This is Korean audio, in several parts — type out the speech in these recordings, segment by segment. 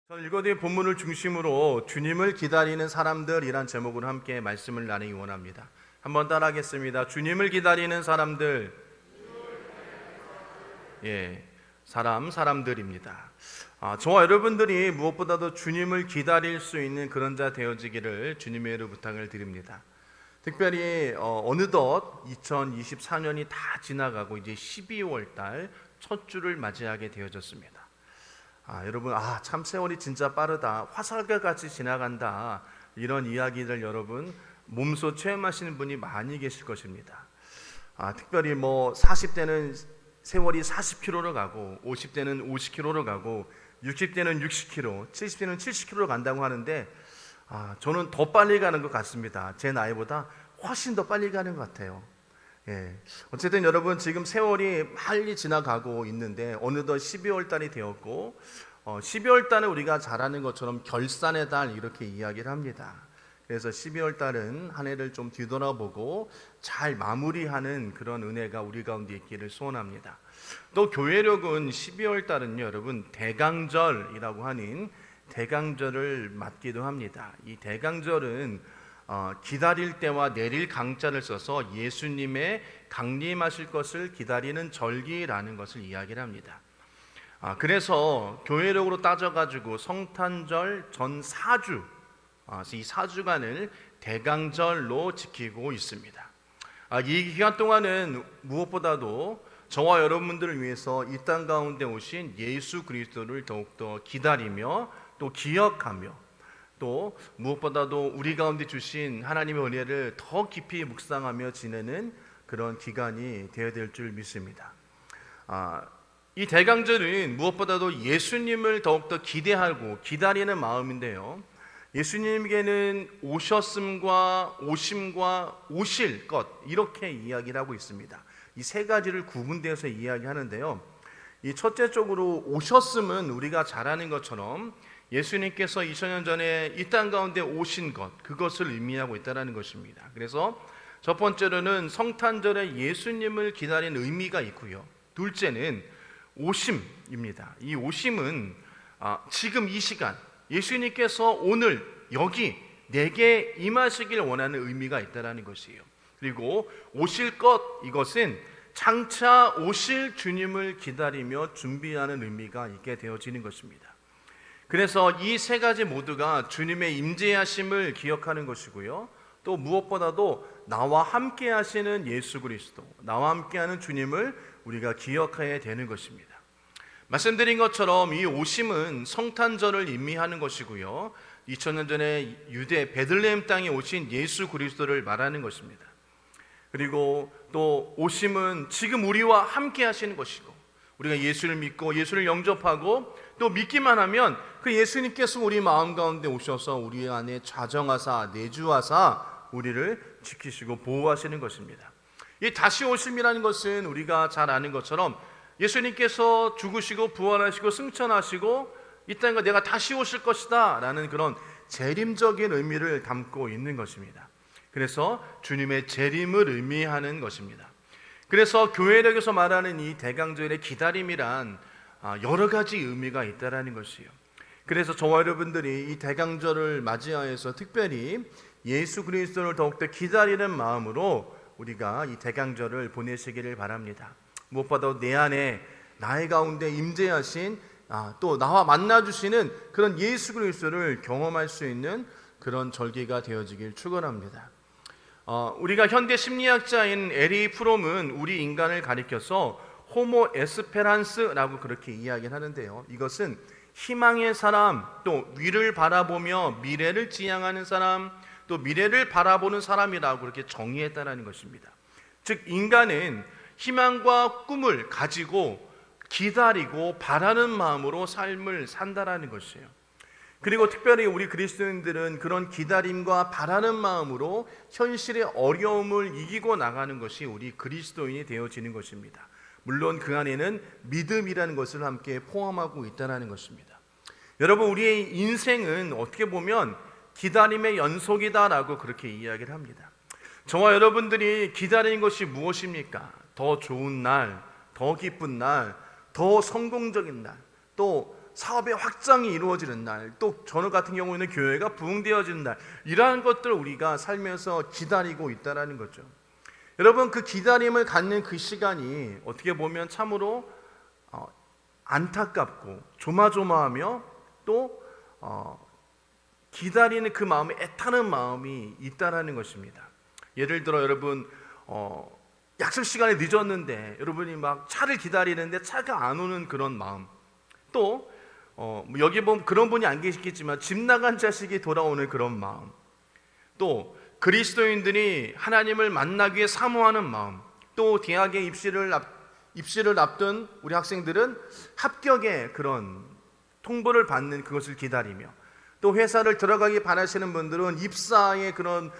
저는 읽어드린 본문을 중심으로 주님을 기다리는 사람들이란 제목으로 함께 말씀을 나누기 원합니다. 한번 따라하겠습니다. 주님을 기다리는 사람들. 사람들입니다. 저와 여러분들이 무엇보다도 주님을 기다릴 수 있는 그런 자 되어지기를 주님의 이름으로 부탁을 드립니다. 특별히 어느덧 2024년이 다 지나가고 이제 12월 달 첫 주를 맞이하게 되어졌습니다. 여러분, 참 세월이 진짜 빠르다, 화살같이 지나간다, 이런 이야기를 여러분 몸소 체험하시는 분이 많이 계실 것입니다. 특별히 40대는 세월이 40km로 가고, 50대는 50km로 가고, 60대는 60km, 70대는 70km로 간다고 하는데 저는 더 빨리 가는 것 같습니다. 제 나이보다 훨씬 더 빨리 가는 것 같아요. 어쨌든 여러분, 지금 세월이 빨리 지나가고 있는데 어느덧 12월 달이 되었고, 12월 달은 우리가 잘 아는 것처럼 결산의 달 이렇게 이야기를 합니다. 그래서 12월 달은 한 해를 좀 뒤돌아보고 잘 마무리하는 그런 은혜가 우리 가운데 있기를 소원합니다. 또 교회력은 12월 달은요, 여러분, 대강절이라고 하는 대강절을 맞기도 합니다. 이 대강절은 기다릴 때와 내릴 강자를 써서 예수님의 강림하실 것을 기다리는 절기라는 것을 이야기를 합니다. 그래서 교회력으로 따져가지고 성탄절 전 4주, 이 4주간을 대강절로 지키고 있습니다. 이 기간 동안은 무엇보다도 저와 여러분들을 위해서 이 땅 가운데 오신 예수 그리스도를 더욱더 기다리며 또 기억하며, 또 무엇보다도 우리 가운데 주신 하나님의 은혜를 더 깊이 묵상하며 지내는 그런 기간이 되어야 될 줄 믿습니다. 이 대강절은 무엇보다도 예수님을 더욱더 기대하고 기다리는 마음인데요, 예수님께는 오셨음과 오심과 오실 것, 이렇게 이야기를 하고 있습니다. 이 세 가지를 구분되어서 이야기하는데요, 이 첫째 쪽으로 오셨음은 우리가 잘 아는 것처럼 예수님께서 2000년 전에 이 땅 가운데 오신 것, 그것을 의미하고 있다는 것입니다. 그래서 첫 번째로는 성탄절에 예수님을 기다리는 의미가 있고요, 둘째는 오심입니다. 이 오심은 지금 이 시간 예수님께서 오늘 여기 내게 임하시길 원하는 의미가 있다는 것이에요. 그리고 오실 것, 이것은 장차 오실 주님을 기다리며 준비하는 의미가 있게 되어지는 것입니다. 그래서 이 세 가지 모두가 주님의 임재하심을 기억하는 것이고요, 또 무엇보다도 나와 함께 하시는 예수 그리스도, 나와 함께하는 주님을 우리가 기억해야 되는 것입니다. 말씀드린 것처럼 이 오심은 성탄절을 의미하는 것이고요, 2000년 전에 유대 베들레헴 땅에 오신 예수 그리스도를 말하는 것입니다. 그리고 또 오심은 지금 우리와 함께 하시는 것이고, 우리가 예수를 믿고 예수를 영접하고 또 믿기만 하면 그 예수님께서 우리 마음 가운데 오셔서 우리 안에 좌정하사 내주하사 우리를 지키시고 보호하시는 것입니다. 이 다시 오심이라는 것은 우리가 잘 아는 것처럼 예수님께서 죽으시고 부활하시고 승천하시고 이 땅에 내가 다시 오실 것이다 라는 그런 재림적인 의미를 담고 있는 것입니다. 그래서 주님의 재림을 의미하는 것입니다. 그래서 교회력에서 말하는 이 대강절의 기다림이란 여러 가지 의미가 있다는 것이에요. 그래서 저와 여러분들이 이 대강절을 맞이하여서 특별히 예수 그리스도를 더욱더 기다리는 마음으로 우리가 이 대강절을 보내시기를 바랍니다. 무엇보다도 내 안에 나의 가운데 임재하신 또 나와 만나주시는 그런 예수 그리스도를 경험할 수 있는 그런 절기가 되어지길 축원합니다. 우리가 현대 심리학자인 에리 프롬은 우리 인간을 가리켜서 호모 에스페란스라고 그렇게 이야기를 하는데요, 이것은 희망의 사람, 또 위를 바라보며 미래를 지향하는 사람, 또 미래를 바라보는 사람이라고 그렇게 정의했다는 것입니다. 즉 인간은 희망과 꿈을 가지고 기다리고 바라는 마음으로 삶을 산다라는 것이에요. 그리고 특별히 우리 그리스도인들은 그런 기다림과 바라는 마음으로 현실의 어려움을 이기고 나가는 것이 우리 그리스도인이 되어지는 것입니다. 물론 그 안에는 믿음이라는 것을 함께 포함하고 있다는 것입니다. 여러분, 우리의 인생은 어떻게 보면 기다림의 연속이다라고 그렇게 이야기를 합니다. 저와 여러분들이 기다리는 것이 무엇입니까? 더 좋은 날, 더 기쁜 날, 더 성공적인 날, 또 사업의 확장이 이루어지는 날, 또 저는 같은 경우에는 교회가 부흥되어지는 날, 이러한 것들을 우리가 살면서 기다리고 있다는 거죠. 여러분, 그 기다림을 갖는 그 시간이 어떻게 보면 참으로 안타깝고 조마조마하며 또 기다리는 그 마음에 애타는 마음이 있다라는 것입니다. 예를 들어 여러분 약속 시간에 늦었는데 여러분이 막 차를 기다리는데 차가 안 오는 그런 마음, 또 여기 보면 그런 분이 안 계시겠지만 집 나간 자식이 돌아오는 그런 마음, 또 그리스도인들이 하나님을 만나기 위해 사모하는 마음, 또 대학에 입시를 앞둔 우리 학생들은 합격의 그런 통보를 받는 그것을 기다리며, 또 회사를 들어가기 바라시는 분들은 입사의 그런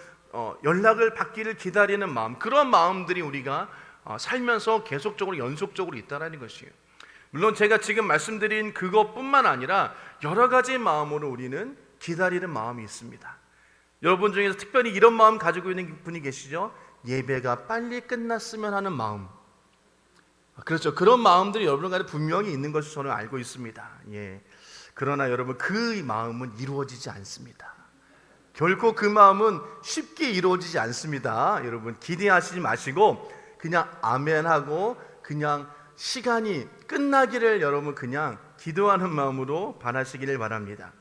연락을 받기를 기다리는 마음, 그런 마음들이 우리가 살면서 계속적으로 연속적으로 있다는 것이에요. 물론 제가 지금 말씀드린 그것뿐만 아니라 여러 가지 마음으로 우리는 기다리는 마음이 있습니다. 여러분 중에서 특별히 이런 마음 가지고 있는 분이 계시죠? 예배가 빨리 끝났으면 하는 마음. 그렇죠. 그런 마음들이 여러분 가운데 분명히 있는 것을 저는 알고 있습니다. 예. 그러나 여러분, 그 마음은 이루어지지 않습니다. 결코 그 마음은 쉽게 이루어지지 않습니다. 여러분, 기대하시지 마시고 그냥 아멘하고 그냥 시간이 끝나기를 여러분 그냥 기도하는 마음으로 바라시기를 바랍니다.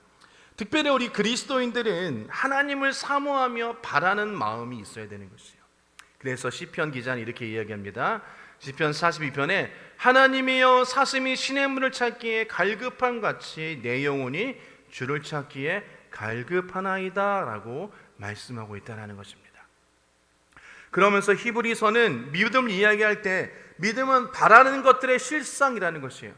특별히 우리 그리스도인들은 하나님을 사모하며 바라는 마음이 있어야 되는 것이에요. 그래서 시편 기자는 이렇게 이야기합니다. 시편 42편에 하나님이여 사슴이 시냇물을 찾기에 갈급한 같이 내 영혼이 주를 찾기에 갈급하나이다 라고 말씀하고 있다는 것입니다. 그러면서 히브리서는 믿음을 이야기할 때 믿음은 바라는 것들의 실상이라는 것이에요.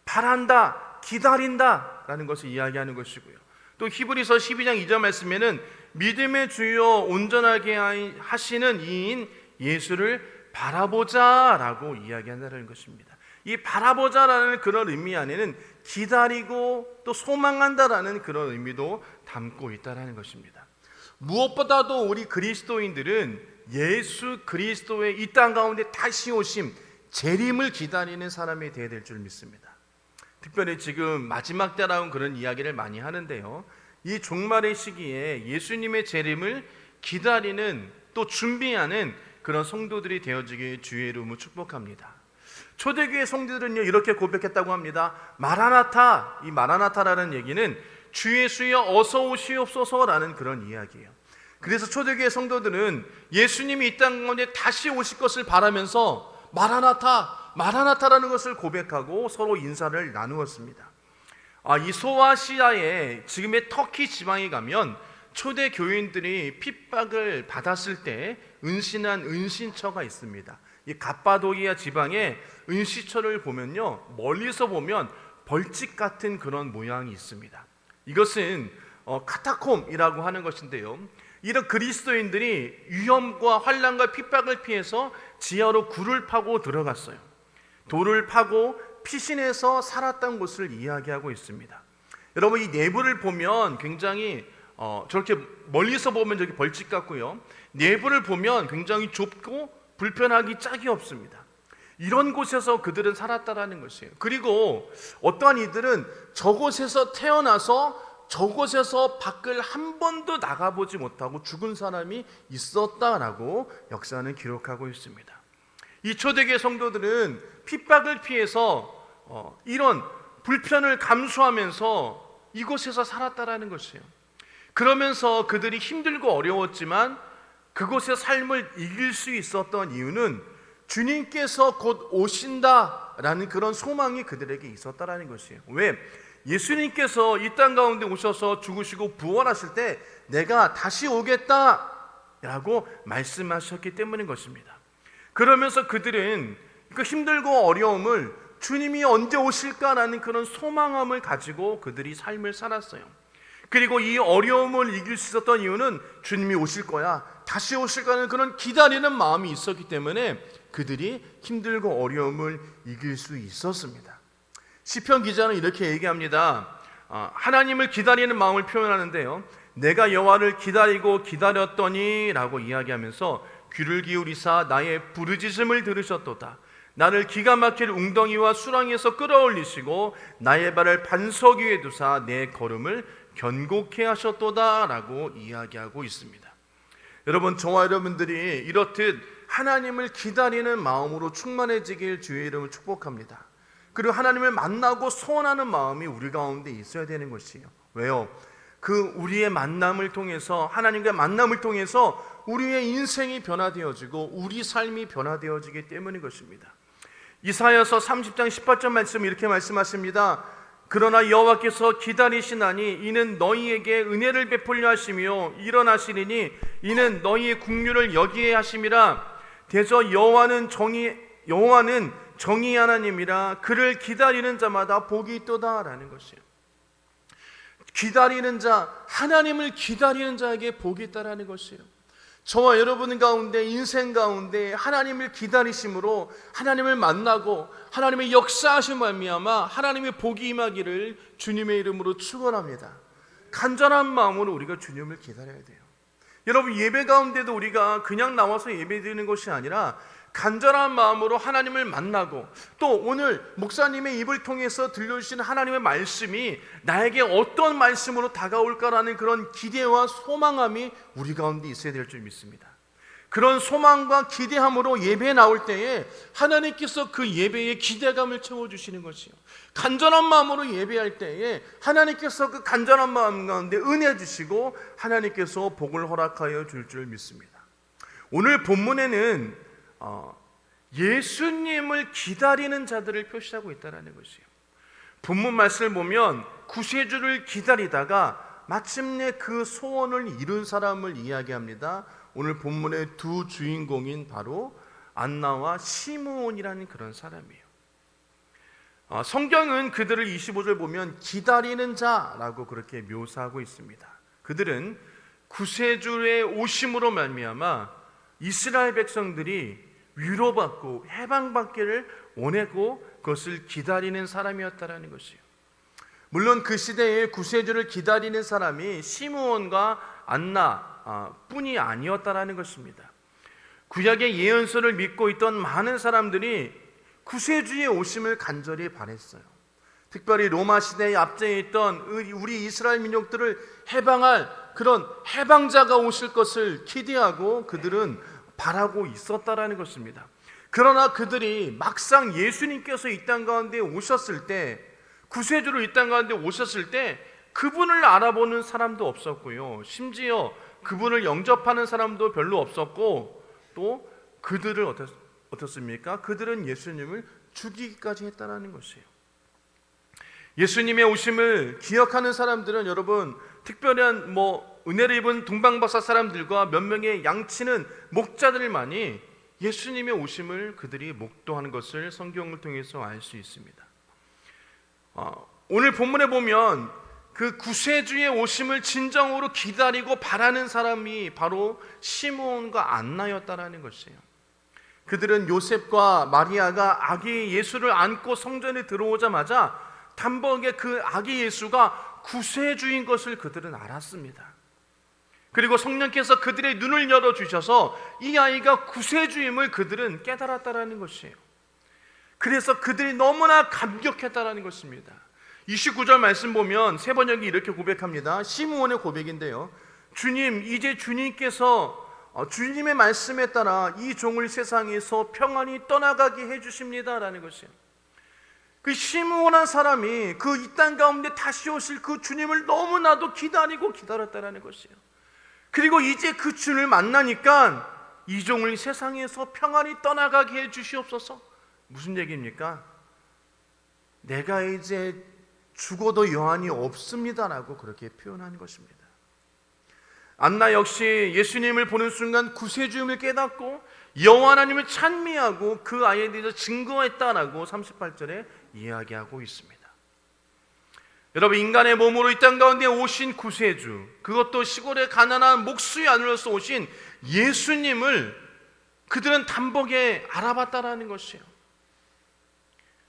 바란다, 기다린다 라는 것을 이야기하는 것이고요. 또 히브리서 12장 2절 말씀에는 믿음의 주요 온전하게 하시는 이인 예수를 바라보자 라고 이야기한다는 것입니다. 이 바라보자라는 그런 의미 안에는 기다리고 또 소망한다라는 그런 의미도 담고 있다는 것입니다. 무엇보다도 우리 그리스도인들은 예수 그리스도의 이 땅 가운데 다시 오심, 재림을 기다리는 사람이 되어야 될 줄 믿습니다. 특별히 지금 마지막 때라는 그런 이야기를 많이 하는데요, 이 종말의 시기에 예수님의 재림을 기다리는 또 준비하는 그런 성도들이 되어지길 주의 이름으로 축복합니다. 초대교회 성도들은요 이렇게 고백했다고 합니다. 마라나타, 이 마라나타라는 얘기는 주 예수여 어서 오시옵소서라는 그런 이야기예요. 그래서 초대교회 성도들은 예수님이 이 땅 가운데 다시 오실 것을 바라면서 마라나타, 마라나타라는 것을 고백하고 서로 인사를 나누었습니다. 이 소아시아의 지금의 터키 지방에 가면 초대 교인들이 핍박을 받았을 때 은신한 은신처가 있습니다. 이 갑바도기아 지방의 은신처를 보면요, 멀리서 보면 벌집 같은 그런 모양이 있습니다. 이것은 카타콤이라고 하는 것인데요, 이런 그리스도인들이 위험과 환난과 핍박을 피해서 지하로 굴을 파고 들어갔어요. 돌을 파고 피신해서 살았던 곳을 이야기하고 있습니다. 여러분, 이 내부를 보면 굉장히 저렇게 멀리서 보면 저기 벌집 같고요, 내부를 보면 굉장히 좁고 불편하기 짝이 없습니다. 이런 곳에서 그들은 살았다라는 것이에요. 그리고 어떠한 이들은 저곳에서 태어나서 저곳에서 밖을 한 번도 나가보지 못하고 죽은 사람이 있었다라고 역사는 기록하고 있습니다. 이 초대교회 성도들은 핍박을 피해서 이런 불편을 감수하면서 이곳에서 살았다라는 것이에요. 그러면서 그들이 힘들고 어려웠지만 그곳의 삶을 이길 수 있었던 이유는 주님께서 곧 오신다라는 그런 소망이 그들에게 있었다라는 것이에요. 왜? 예수님께서 이 땅 가운데 오셔서 죽으시고 부활하실 때 내가 다시 오겠다라고 말씀하셨기 때문인 것입니다. 그러면서 그들은 그 힘들고 어려움을 주님이 언제 오실까라는 그런 소망함을 가지고 그들이 삶을 살았어요. 그리고 이 어려움을 이길 수 있었던 이유는 주님이 오실 거야, 다시 오실 거라는 그런 기다리는 마음이 있었기 때문에 그들이 힘들고 어려움을 이길 수 있었습니다. 시편 기자는 이렇게 얘기합니다. 하나님을 기다리는 마음을 표현하는데요, 내가 여호와를 기다리고 기다렸더니 라고 이야기하면서 귀를 기울이사 나의 부르짖음을 들으셨도다. 나를 기가 막힐 웅덩이와 수렁에서 끌어올리시고 나의 발을 반석 위에 두사 내 걸음을 견고케 하셨도다 라고 이야기하고 있습니다. 여러분, 저와 여러분들이 이렇듯 하나님을 기다리는 마음으로 충만해지길 주의 이름으로 축복합니다. 그리고 하나님을 만나고 소원하는 마음이 우리 가운데 있어야 되는 것이에요. 왜요? 그 우리의 만남을 통해서, 하나님과의 만남을 통해서 우리의 인생이 변화되어지고 우리 삶이 변화되어지기 때문인 것입니다. 이사야서 30장 18절 말씀 이렇게 말씀하십니다. 그러나 여호와께서 기다리시나니 이는 너희에게 은혜를 베풀려 하시며 일어나시리니 이는 너희의 국류를 여기에 하심이라. 대저 여호와는 정의 하나님이라. 그를 기다리는 자마다 복이 있도다 라는 것이에요. 기다리는 자, 하나님을 기다리는 자에게 복이 있다라는 것이에요. 저와 여러분 가운데, 인생 가운데 하나님을 기다리심으로 하나님을 만나고 하나님의 역사하심 말미암아 하나님의 복이 임하기를 주님의 이름으로 축원합니다. 간절한 마음으로 우리가 주님을 기다려야 돼요. 여러분, 예배 가운데도 우리가 그냥 나와서 예배드리는 것이 아니라 간절한 마음으로 하나님을 만나고, 또 오늘 목사님의 입을 통해서 들려주신 하나님의 말씀이 나에게 어떤 말씀으로 다가올까라는 그런 기대와 소망함이 우리 가운데 있어야 될 줄 믿습니다. 그런 소망과 기대함으로 예배에 나올 때에 하나님께서 그 예배에 기대감을 채워주시는 것이요, 간절한 마음으로 예배할 때에 하나님께서 그 간절한 마음 가운데 은혜 주시고 하나님께서 복을 허락하여 줄 줄 믿습니다. 오늘 본문에는 예수님을 기다리는 자들을 표시하고 있다는 것이에요. 본문 말씀을 보면 구세주를 기다리다가 마침내 그 소원을 이룬 사람을 이야기합니다. 오늘 본문의 두 주인공인 바로 안나와 시므온이라는 그런 사람이에요. 성경은 그들을 25절 보면 기다리는 자라고 그렇게 묘사하고 있습니다. 그들은 구세주의 오심으로 말미암아 이스라엘 백성들이 위로받고 해방받기를 원하고 그것을 기다리는 사람이었다라는 것이에요. 물론 그 시대에 구세주를 기다리는 사람이 시므온과 안나 뿐이 아니었다라는 것입니다. 구약의 예언서를 믿고 있던 많은 사람들이 구세주의 오심을 간절히 바랬어요. 특별히 로마 시대에 압제해 있던 우리 이스라엘 민족들을 해방할 그런 해방자가 오실 것을 기대하고 그들은 바라고 있었다라는 것입니다. 그러나 그들이 막상 예수님께서 이 땅 가운데 오셨을 때, 구세주로 이 땅 가운데 오셨을 때 그분을 알아보는 사람도 없었고요, 심지어 그분을 영접하는 사람도 별로 없었고, 또 그들을 어떻습니까? 그들은 예수님을 죽이기까지 했다라는 것이에요. 예수님의 오심을 기억하는 사람들은 여러분, 특별한 은혜를 입은 동방박사 사람들과 몇 명의 양치는 목자들만이 예수님의 오심을 그들이 목도하는 것을 성경을 통해서 알 수 있습니다. 오늘 본문에 보면 그 구세주의 오심을 진정으로 기다리고 바라는 사람이 바로 시므온과 안나였다라는 것이에요. 그들은 요셉과 마리아가 아기 예수를 안고 성전에 들어오자마자 단번에 그 아기 예수가 구세주인 것을 그들은 알았습니다. 그리고 성령께서 그들의 눈을 열어주셔서 이 아이가 구세주임을 그들은 깨달았다라는 것이에요. 그래서 그들이 너무나 감격했다라는 것입니다. 29절 말씀 보면 세 번역이 이렇게 고백합니다. 시므온의 고백인데요, 주님, 이제 주님께서 주님의 말씀에 따라 이 종을 세상에서 평안히 떠나가게 해주십니다 라는 것이에요. 그 시므온한 사람이 그 이 땅 가운데 다시 오실 그 주님을 너무나도 기다렸다라는 것이에요. 그리고 이제 그 주님을 만나니까 이 종을 세상에서 평안히 떠나가게 해 주시옵소서. 무슨 얘기입니까? 내가 이제 죽어도 여한이 없습니다라고 그렇게 표현한 것입니다. 안나 역시 예수님을 보는 순간 구세주임을 깨닫고 여호와 하나님을 찬미하고 그 아이에 대해서 증거했다라고 38절에 이야기하고 있습니다. 여러분, 인간의 몸으로 이 땅 가운데 오신 구세주, 그것도 시골의 가난한 목수의 아들로서 오신 예수님을 그들은 단복에 알아봤다라는 것이에요.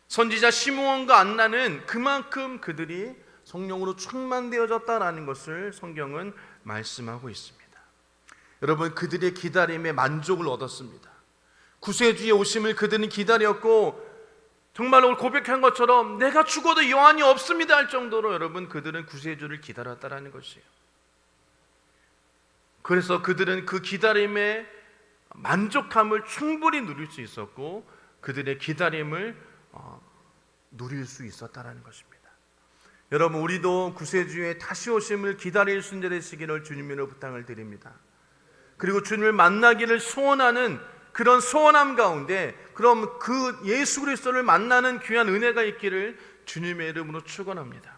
선지자 시므온과 안나는 그만큼 그들이 성령으로 충만되어졌다라는 것을 성경은 말씀하고 있습니다. 여러분, 그들의 기다림에 만족을 얻었습니다. 구세주의 오심을 그들은 기다렸고, 정말로 고백한 것처럼 내가 죽어도 여한이 없습니다 할 정도로 여러분 그들은 구세주를 기다렸다라는 것이에요. 그래서 그들은 그 기다림의 만족함을 충분히 누릴 수 있었고, 그들의 기다림을 누릴 수 있었다라는 것입니다. 여러분, 우리도 구세주의 다시 오심을 기다릴 수 있는 되시기를 주님으로 부탁을 드립니다. 그리고 주님을 만나기를 소원하는 그런 소원함 가운데, 그럼 그 예수 그리스도를 만나는 귀한 은혜가 있기를 주님의 이름으로 축원합니다.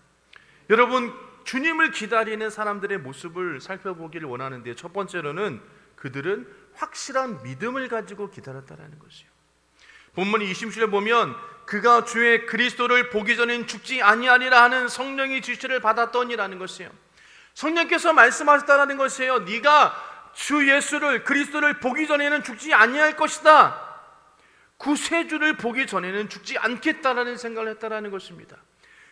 여러분, 주님을 기다리는 사람들의 모습을 살펴보기를 원하는데, 첫 번째로는 그들은 확실한 믿음을 가지고 기다렸다라는 것이에요. 본문 27절에 보면 그가 주의 그리스도를 보기 전엔 죽지 아니하리라 하는 성령의 지시를 받았더니라는 것이에요. 성령께서 말씀하셨다라는 것이에요. 네가 주 예수를, 그리스도를 보기 전에는 죽지 아니할 것이다. 구세주를 보기 전에는 죽지 않겠다라는 생각을 했다라는 것입니다.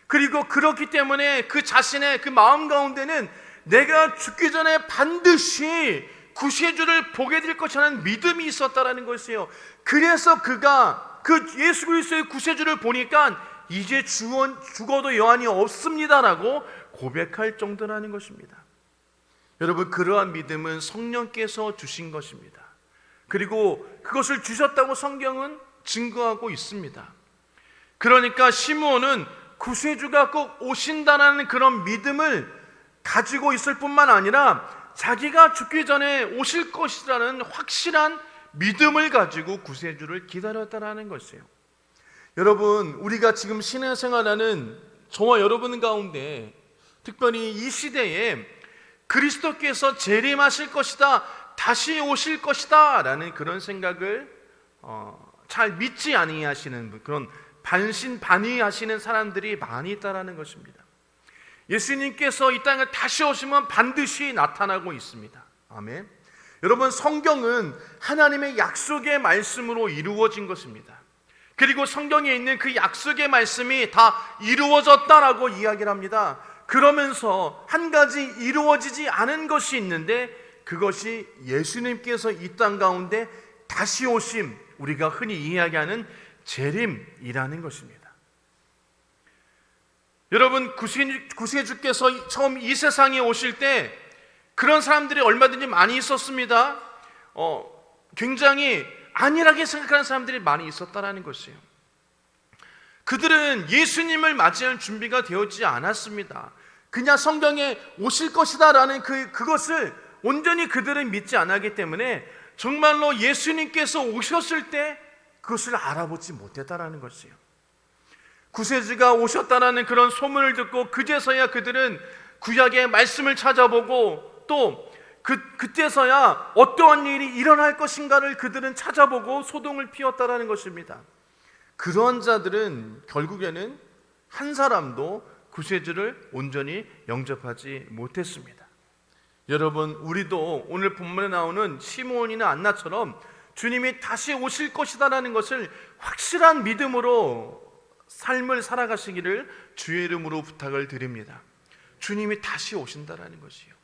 그리고 그렇기 때문에 그 자신의 그 마음 가운데는 내가 죽기 전에 반드시 구세주를 보게 될 것이라는 믿음이 있었다라는 것이에요. 그래서 그가 그 예수 그리스도의 구세주를 보니까 이제 죽어도 여한이 없습니다라고 고백할 정도라는 것입니다. 여러분, 그러한 믿음은 성령께서 주신 것입니다. 그리고 그것을 주셨다고 성경은 증거하고 있습니다. 그러니까 시므온은 구세주가 꼭 오신다는 그런 믿음을 가지고 있을 뿐만 아니라 자기가 죽기 전에 오실 것이라는 확실한 믿음을 가지고 구세주를 기다렸다는 것이에요. 여러분, 우리가 지금 신앙생활하는 저와 여러분 가운데 특별히 이 시대에 그리스도께서 재림하실 것이다, 다시 오실 것이다 라는 그런 생각을 잘 믿지 아니하시는, 그런 반신반의하시는 사람들이 많이 있다는 것입니다. 예수님께서 이 땅에 다시 오시면 반드시 나타나고 있습니다. 아멘. 여러분, 성경은 하나님의 약속의 말씀으로 이루어진 것입니다. 그리고 성경에 있는 그 약속의 말씀이 다 이루어졌다라고 이야기를 합니다. 그러면서 한 가지 이루어지지 않은 것이 있는데, 그것이 예수님께서 이 땅 가운데 다시 오심, 우리가 흔히 이야기하는 재림이라는 것입니다. 여러분, 구세주께서 처음 이 세상에 오실 때 그런 사람들이 얼마든지 많이 있었습니다. 굉장히 안일하게 생각하는 사람들이 많이 있었다는 것이에요. 그들은 예수님을 맞이할 준비가 되어지지 않았습니다. 그냥 성경에 오실 것이다 라는 그것을 온전히 그들은 믿지 않았기 때문에 정말로 예수님께서 오셨을 때 그것을 알아보지 못했다라는 것이에요. 구세주가 오셨다라는 그런 소문을 듣고 그제서야 그들은 구약의 말씀을 찾아보고 또 그때서야 어떠한 일이 일어날 것인가를 그들은 찾아보고 소동을 피웠다라는 것입니다. 그런 자들은 결국에는 한 사람도 구세주를 온전히 영접하지 못했습니다. 여러분, 우리도 오늘 본문에 나오는 시므온이나 안나처럼 주님이 다시 오실 것이다라는 것을 확실한 믿음으로 삶을 살아가시기를 주의 이름으로 부탁을 드립니다. 주님이 다시 오신다라는 것이요.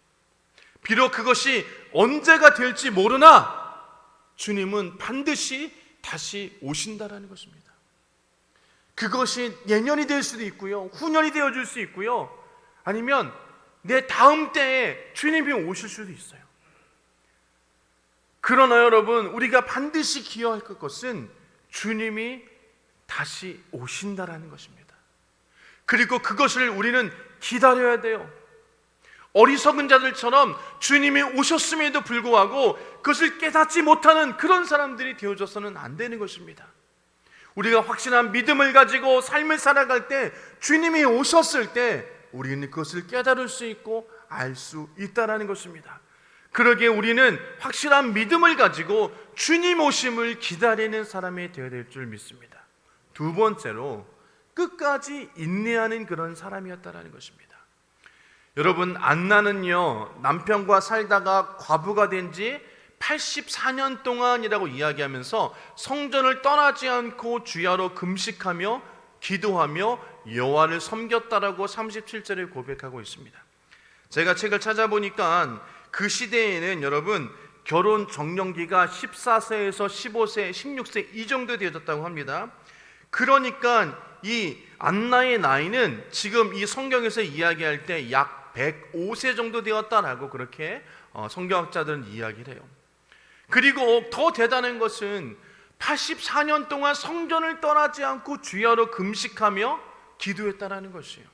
비록 그것이 언제가 될지 모르나 주님은 반드시 다시 오신다라는 것입니다. 그것이 내년이 될 수도 있고요, 후년이 되어질 수 있고요, 아니면 내 다음 때에 주님이 오실 수도 있어요. 그러나 여러분, 우리가 반드시 기억할 것은 주님이 다시 오신다라는 것입니다. 그리고 그것을 우리는 기다려야 돼요. 어리석은 자들처럼 주님이 오셨음에도 불구하고 그것을 깨닫지 못하는 그런 사람들이 되어져서는 안 되는 것입니다. 우리가 확신한 믿음을 가지고 삶을 살아갈 때, 주님이 오셨을 때 우리는 그것을 깨달을 수 있고 알 수 있다라는 것입니다. 그러기에 우리는 확실한 믿음을 가지고 주님 오심을 기다리는 사람이 되어야 될 줄 믿습니다. 두 번째로, 끝까지 인내하는 그런 사람이었다라는 것입니다. 여러분, 안나는요, 남편과 살다가 과부가 된 지 84년 동안이라고 이야기하면서 성전을 떠나지 않고 주야로 금식하며 기도하며 여호와를 섬겼다라고 37절에 고백하고 있습니다. 제가 책을 찾아보니까 그 시대에는 여러분, 결혼 적령기가 14세에서 15세, 16세 이 정도 되어졌다고 합니다. 그러니까 이 안나의 나이는 지금 이 성경에서 이야기할 때 약 105세 정도 되었다라고 그렇게 성경학자들은 이야기를 해요. 그리고 더 대단한 것은 84년 동안 성전을 떠나지 않고 주야로 금식하며 기도했다라는 것이에요.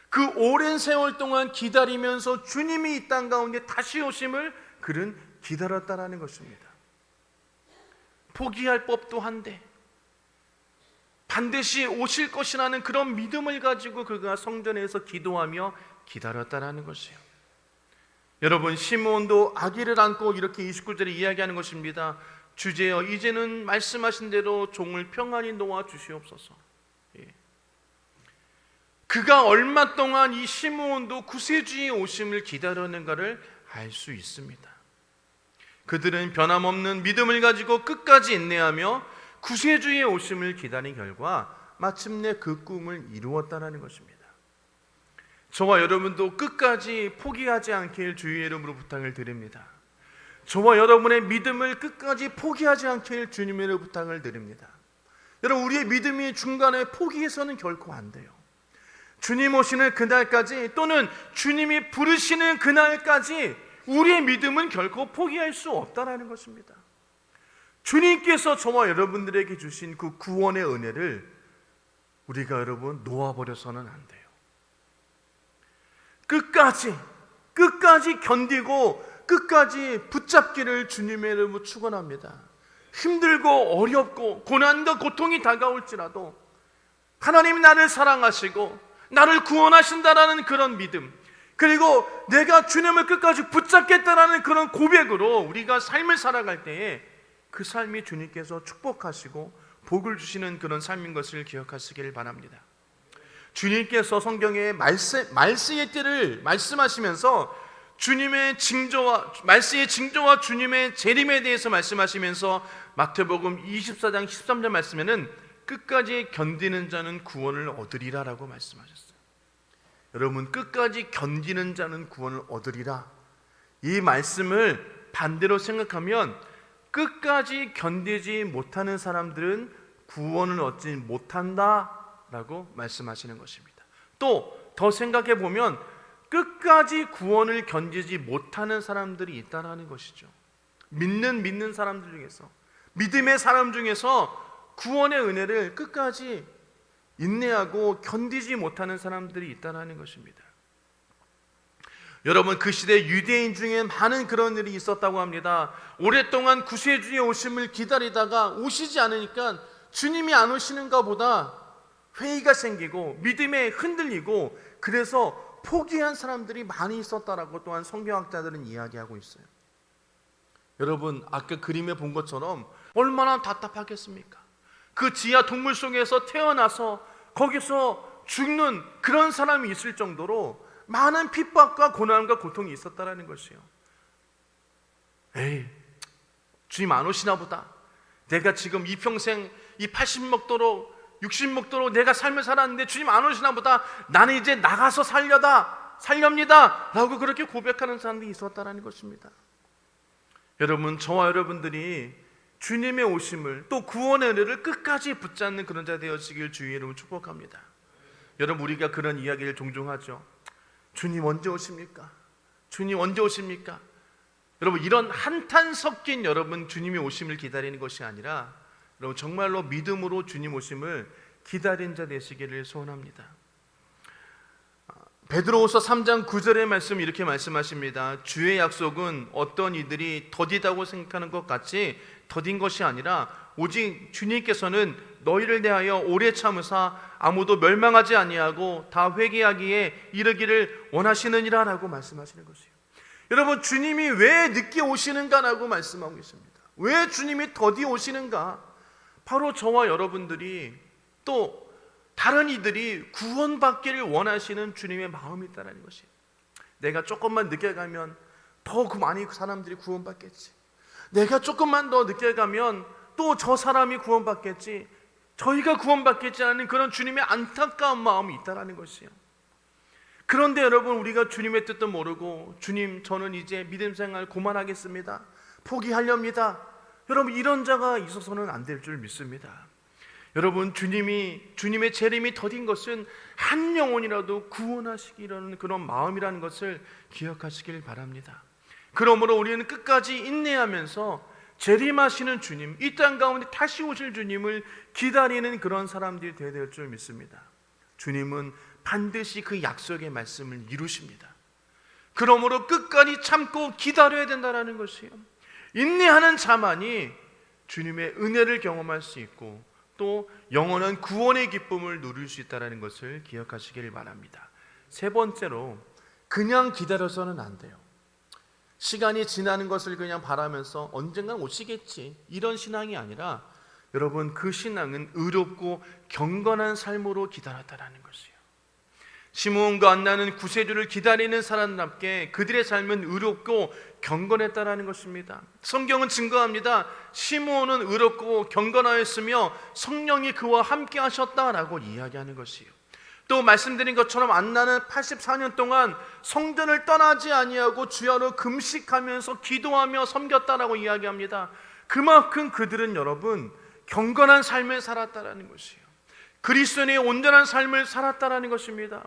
그 오랜 세월 동안 기다리면서 주님이 이 땅 가운데 다시 오심을 그는 기다렸다라는 것입니다. 포기할 법도 한데 반드시 오실 것이라는 그런 믿음을 가지고 그가 성전에서 기도하며 기다렸다라는 것이에요. 여러분, 시므온도 아기를 안고 이렇게 29절에 이야기하는 것입니다. 주제여, 이제는 말씀하신 대로 종을 평안히 놓아 주시옵소서. 그가 얼마 동안 이 시므온도 구세주의 오심을 기다렸는가를 알 수 있습니다. 그들은 변함없는 믿음을 가지고 끝까지 인내하며 구세주의 오심을 기다린 결과 마침내 그 꿈을 이루었다는 것입니다. 저와 여러분도 끝까지 포기하지 않길 주의 이름으로 부탁을 드립니다. 저와 여러분의 믿음을 끝까지 포기하지 않길 주님의 이름으로 부탁을 드립니다. 여러분, 우리의 믿음이 중간에 포기해서는 결코 안 돼요. 주님 오시는 그날까지, 또는 주님이 부르시는 그날까지 우리의 믿음은 결코 포기할 수 없다는 것입니다. 주님께서 저와 여러분들에게 주신 그 구원의 은혜를 우리가 여러분 놓아버려서는 안 돼요. 끝까지 견디고 끝까지 붙잡기를 주님의 이름으로 축원합니다. 힘들고 어렵고 고난과 고통이 다가올지라도 하나님이 나를 사랑하시고 나를 구원하신다라는 그런 믿음, 그리고 내가 주님을 끝까지 붙잡겠다라는 그런 고백으로 우리가 삶을 살아갈 때에 그 삶이 주님께서 축복하시고 복을 주시는 그런 삶인 것을 기억하시길 바랍니다. 주님께서 성경에 말세의 때를 말씀하시면서 주님의 징조와 말세의 징조와 주님의 재림에 대해서 말씀하시면서 마태복음 24장 13절 말씀에는 끝까지 견디는 자는 구원을 얻으리라라고 말씀하셨어요. 여러분, 끝까지 견디는 자는 구원을 얻으리라, 이 말씀을 반대로 생각하면 끝까지 견디지 못하는 사람들은 구원을 얻지 못한다라고 말씀하시는 것입니다. 또 더 생각해 보면 끝까지 구원을 견디지 못하는 사람들이 있다라는 것이죠. 믿는 사람들 중에서, 믿음의 사람 중에서 구원의 은혜를 끝까지 인내하고 견디지 못하는 사람들이 있다라는 것입니다. 여러분, 그 시대 유대인 중에 많은 그런 일이 있었다고 합니다. 오랫동안 구세주의 오심을 기다리다가 오시지 않으니까 주님이 안 오시는가 보다 회의가 생기고 믿음에 흔들리고 그래서 포기한 사람들이 많이 있었다라고 또한 성경학자들은 이야기하고 있어요. 여러분, 아까 그림에 본 것처럼 얼마나 답답하겠습니까? 그 지하 동물 속에서 태어나서 거기서 죽는 그런 사람이 있을 정도로 많은 핍박과 고난과 고통이 있었다라는 것이에요. 에이, 주님 안 오시나 보다. 내가 지금 이 평생 이 80 먹도록 60 먹도록 내가 삶을 살았는데 주님 안 오시나 보다. 나는 이제 나가서 살렵니다 라고 그렇게 고백하는 사람들이 있었다라는 것입니다. 여러분, 저와 여러분들이 주님의 오심을, 또 구원의 은혜를 끝까지 붙잡는 그런 자 되어지길 주의 이름으로 축복합니다. 여러분, 우리가 그런 이야기를 종종 하죠. 주님 언제 오십니까? 주님 언제 오십니까? 여러분, 이런 한탄 섞인 여러분 주님의 오심을 기다리는 것이 아니라 여러분 정말로 믿음으로 주님 오심을 기다린 자 되시기를 소원합니다. 베드로후서 3장 9절의 말씀 이렇게 말씀하십니다. 주의 약속은 어떤 이들이 더디다고 생각하는 것 같이 더딘 것이 아니라 오직 주님께서는 너희를 대하여 오래 참으사 아무도 멸망하지 아니하고 다 회개하기에 이르기를 원하시느니라 라고 말씀하시는 것이에요. 여러분, 주님이 왜 늦게 오시는가라고 말씀하고 계십니다. 왜 주님이 더디 오시는가? 바로 저와 여러분들이, 또 다른 이들이 구원받기를 원하시는 주님의 마음이 있다는 것이에요. 내가 조금만 늦게 가면 더 많이 사람들이 구원받겠지. 내가 조금만 더 늦게 가면 또 저 사람이 구원받겠지. 저희가 구원받겠지 하는 그런 주님의 안타까운 마음이 있다는 것이에요. 그런데 여러분, 우리가 주님의 뜻도 모르고 주님, 저는 이제 믿음 생활 그만하겠습니다, 포기하렵니다. 여러분, 이런 자가 있어서는 안 될 줄 믿습니다. 여러분, 주님의 재림이 더딘 것은 한 영혼이라도 구원하시기라는 그런 마음이라는 것을 기억하시길 바랍니다. 그러므로 우리는 끝까지 인내하면서 재림하시는 주님, 이 땅 가운데 다시 오실 주님을 기다리는 그런 사람들이 되어야 될 줄 믿습니다. 주님은 반드시 그 약속의 말씀을 이루십니다. 그러므로 끝까지 참고 기다려야 된다는 것이에요. 인내하는 자만이 주님의 은혜를 경험할 수 있고 또 영원한 구원의 기쁨을 누릴 수 있다는 것을 기억하시길 바랍니다. 세 번째로, 그냥 기다려서는 안 돼요. 시간이 지나는 것을 그냥 바라면서 언젠간 오시겠지, 이런 신앙이 아니라 여러분, 그 신앙은 의롭고 경건한 삶으로 기다렸다는 것이에요. 시므온과 안나는 구세주를 기다리는 사람답게 그들의 삶은 의롭고 경건했다라는 것입니다. 성경은 증거합니다. 시므온은 의롭고 경건하였으며 성령이 그와 함께 하셨다라고 이야기하는 것이에요. 또 말씀드린 것처럼 안나는 84년 동안 성전을 떠나지 아니하고 주야로 금식하면서 기도하며 섬겼다라고 이야기합니다. 그만큼 그들은 여러분 경건한 삶을 살았다라는 것이에요. 그리스도인의 온전한 삶을 살았다라는 것입니다.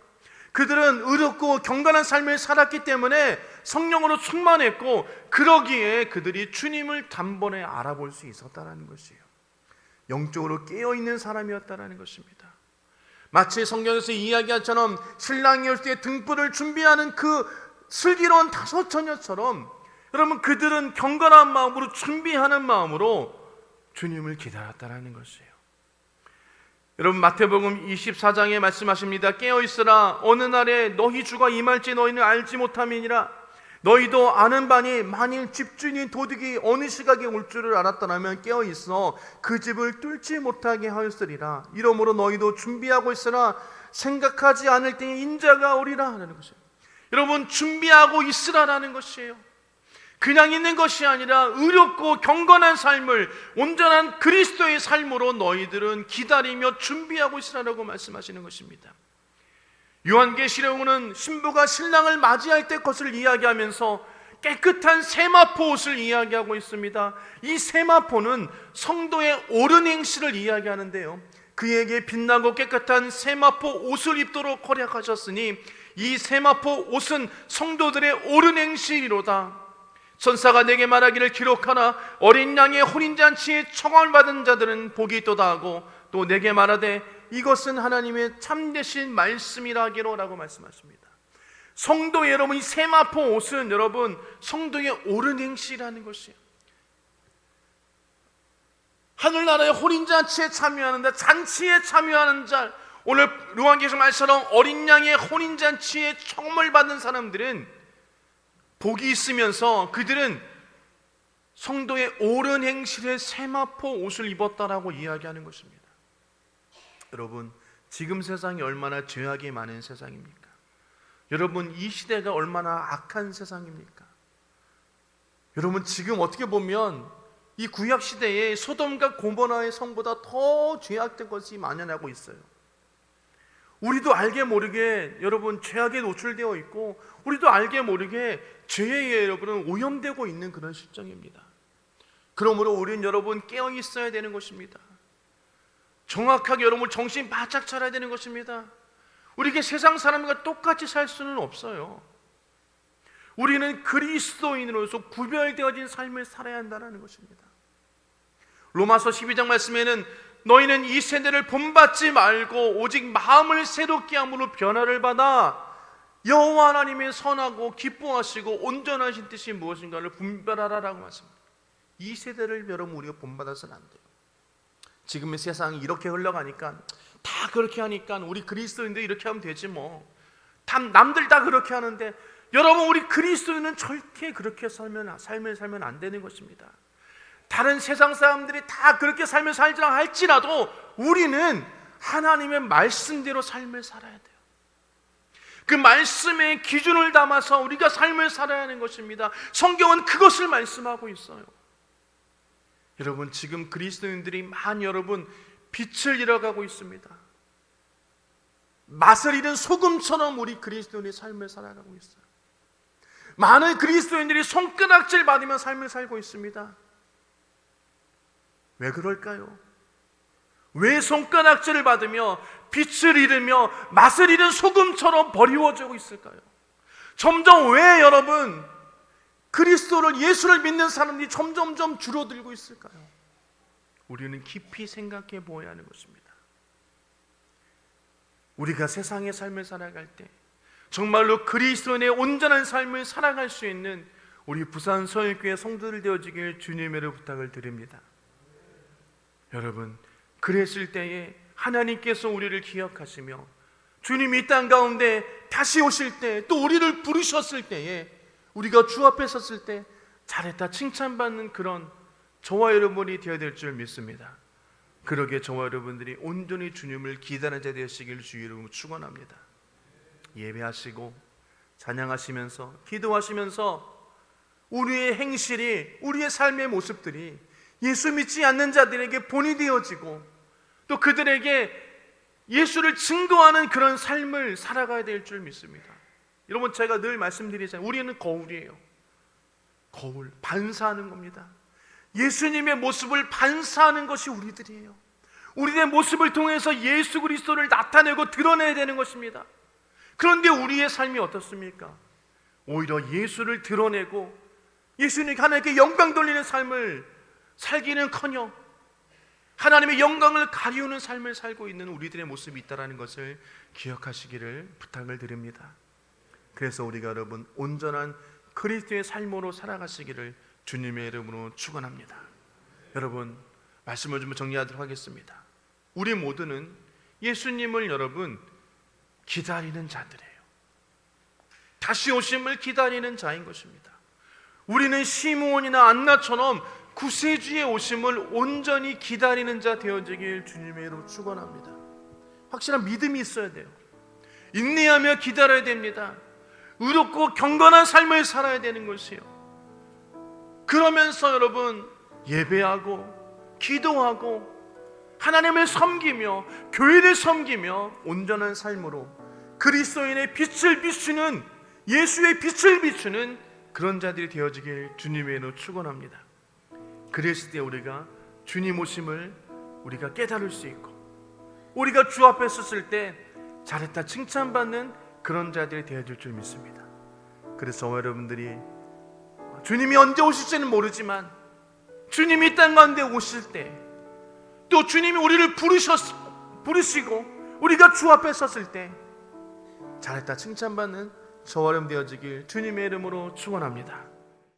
그들은 의롭고 경건한 삶을 살았기 때문에 성령으로 충만했고, 그러기에 그들이 주님을 단번에 알아볼 수 있었다는 것이에요. 영적으로 깨어있는 사람이었다는 것입니다. 마치 성경에서 이야기한 처럼 신랑이 올 때 등불을 준비하는 그 슬기로운 다섯 처녀처럼 여러분, 그들은 경건한 마음으로 준비하는 마음으로 주님을 기다렸다는 것이에요. 여러분, 마태복음 24장에 말씀하십니다. 깨어있으라. 어느 날에 너희 주가 임할지 너희는 알지 못함이니라. 너희도 아는 바니 만일 집주인이 도둑이 어느 시각에 올 줄을 알았더라면 깨어있어 그 집을 뚫지 못하게 하였으리라. 이러므로 너희도 준비하고 있으라. 생각하지 않을 때에 인자가 오리라 하는 것이에요. 여러분, 준비하고 있으라라는 것이에요. 그냥 있는 것이 아니라 의롭고 경건한 삶을, 온전한 그리스도의 삶으로 너희들은 기다리며 준비하고 있으라고 말씀하시는 것입니다. 요한계시록은 신부가 신랑을 맞이할 때 것을 이야기하면서 깨끗한 세마포 옷을 이야기하고 있습니다. 이 세마포는 성도의 옳은 행실을 이야기하는데요, 그에게 빛나고 깨끗한 세마포 옷을 입도록 허락하셨으니 이 세마포 옷은 성도들의 옳은 행실이로다. 천사가 내게 말하기를 기록하나 어린 양의 혼인잔치에 청함을 받은 자들은 복이 있도다 하고, 또 내게 말하되 이것은 하나님의 참되신 말씀이라 하기로라고 말씀하십니다. 성도 여러분, 이 세마포 옷은 여러분 성도의 옳은 행실이라는 것이에요. 하늘나라의 혼인잔치에 참여하는 자, 잔치에 참여하는 자, 오늘 요한계시록 말처럼 어린 양의 혼인잔치에 청함을 받은 사람들은 복이 있으면서 그들은 성도의 옳은 행실의 세마포 옷을 입었다라고 이야기하는 것입니다. 여러분, 지금 세상이 얼마나 죄악이 많은 세상입니까? 여러분, 이 시대가 얼마나 악한 세상입니까? 여러분, 지금 어떻게 보면 이 구약 시대에 소돔과 고모라의 성보다 더 죄악된 것이 만연하고 있어요. 우리도 알게 모르게 여러분 죄악에 노출되어 있고, 우리도 알게 모르게 죄에 여러분은 오염되고 있는 그런 실정입니다. 그러므로 우리는 여러분 깨어 있어야 되는 것입니다. 정확하게 여러분 정신 바짝 차려야 되는 것입니다. 우리가 세상 사람과 똑같이 살 수는 없어요. 우리는 그리스도인으로서 구별되어진 삶을 살아야 한다는 것입니다. 로마서 12장 말씀에는 너희는 이 세대를 본받지 말고 오직 마음을 새롭게 함으로 변화를 받아 여호와 하나님의 선하고 기뻐하시고 온전하신 뜻이 무엇인가를 분별하라라고 말씀합니다. 이 세대를 여러분 우리가 본받아서는 안 돼요. 지금의 세상이 이렇게 흘러가니까 다 그렇게 하니까 우리 그리스도인들 이렇게 하면 되지 뭐. 남들 다 그렇게 하는데 여러분 우리 그리스도인은 절대 그렇게 삶을 살면 안 되는 것입니다. 다른 세상 사람들이 다 그렇게 삶을 살자 할지라도 우리는 하나님의 말씀대로 삶을 살아야 돼요. 그 말씀의 기준을 담아서 우리가 삶을 살아야 하는 것입니다. 성경은 그것을 말씀하고 있어요. 여러분 지금 그리스도인들이 많이 여러분 빛을 잃어가고 있습니다. 맛을 잃은 소금처럼 우리 그리스도인의 삶을 살아가고 있어요. 많은 그리스도인들이 손가락질 받으며 삶을 살고 있습니다. 왜 그럴까요? 왜 손가락질을 받으며 빛을 잃으며 맛을 잃은 소금처럼 버리워지고 있을까요? 점점 왜 여러분 그리스도를, 예수를 믿는 사람들이 점점점 줄어들고 있을까요? 우리는 깊이 생각해 보아야 하는 것입니다. 우리가 세상의 삶을 살아갈 때 정말로 그리스도인의 온전한 삶을 살아갈 수 있는 우리 부산 서울교회 성도들 되어지길 주님의 부탁을 드립니다. 여러분, 그랬을 때에 하나님께서 우리를 기억하시며 주님이 이 땅 가운데 다시 오실 때, 또 우리를 부르셨을 때에 우리가 주 앞에 섰을 때 잘했다 칭찬받는 그런 저와 여러분이 되어야 될 줄 믿습니다. 그러기에 저와 여러분들이 온전히 주님을 기다리는 자 되시길 주의 이름으로 축원합니다. 예배하시고 찬양하시면서 기도하시면서 우리의 행실이, 우리의 삶의 모습들이 예수 믿지 않는 자들에게 본이 되어지고 또 그들에게 예수를 증거하는 그런 삶을 살아가야 될 줄 믿습니다. 여러분, 제가 늘 말씀드리잖아요. 우리는 거울이에요. 거울, 반사하는 겁니다. 예수님의 모습을 반사하는 것이 우리들이에요. 우리의 모습을 통해서 예수 그리스도를 나타내고 드러내야 되는 것입니다. 그런데 우리의 삶이 어떻습니까? 오히려 예수를 드러내고 예수님 하나님께 영광 돌리는 삶을 살기는커녕 하나님의 영광을 가리우는 삶을 살고 있는 우리들의 모습이 있다는 것을 기억하시기를 부탁을 드립니다. 그래서 우리가 여러분 온전한 그리스도의 삶으로 살아가시기를 주님의 이름으로 축원합니다. 여러분, 말씀을 좀 정리하도록 하겠습니다. 우리 모두는 예수님을 여러분 기다리는 자들이에요. 다시 오심을 기다리는 자인 것입니다. 우리는 시므온이나 안나처럼 구세주의 오심을 온전히 기다리는 자 되어지길 주님의 이름으로 축원합니다. 확실한 믿음이 있어야 돼요. 인내하며 기다려야 됩니다. 의롭고 경건한 삶을 살아야 되는 것이에요. 그러면서 여러분 예배하고 기도하고 하나님을 섬기며 교회를 섬기며 온전한 삶으로 그리스도인의 빛을 비추는, 예수의 빛을 비추는 그런 자들이 되어지길 주님의 이름으로 축원합니다. 그랬을 때 우리가 주님 오심을 우리가 깨달을 수 있고 우리가 주 앞에 섰을 때 잘했다 칭찬받는 그런 자들이 되어질 줄 믿습니다. 그래서 여러분들이 주님이 언제 오실지는 모르지만 주님이 이 땅 가운데 오실 때, 또 주님이 우리를 부르시고 우리가 주 앞에 섰을 때 잘했다 칭찬받는 저와 여러분 되어지길 주님의 이름으로 축원합니다.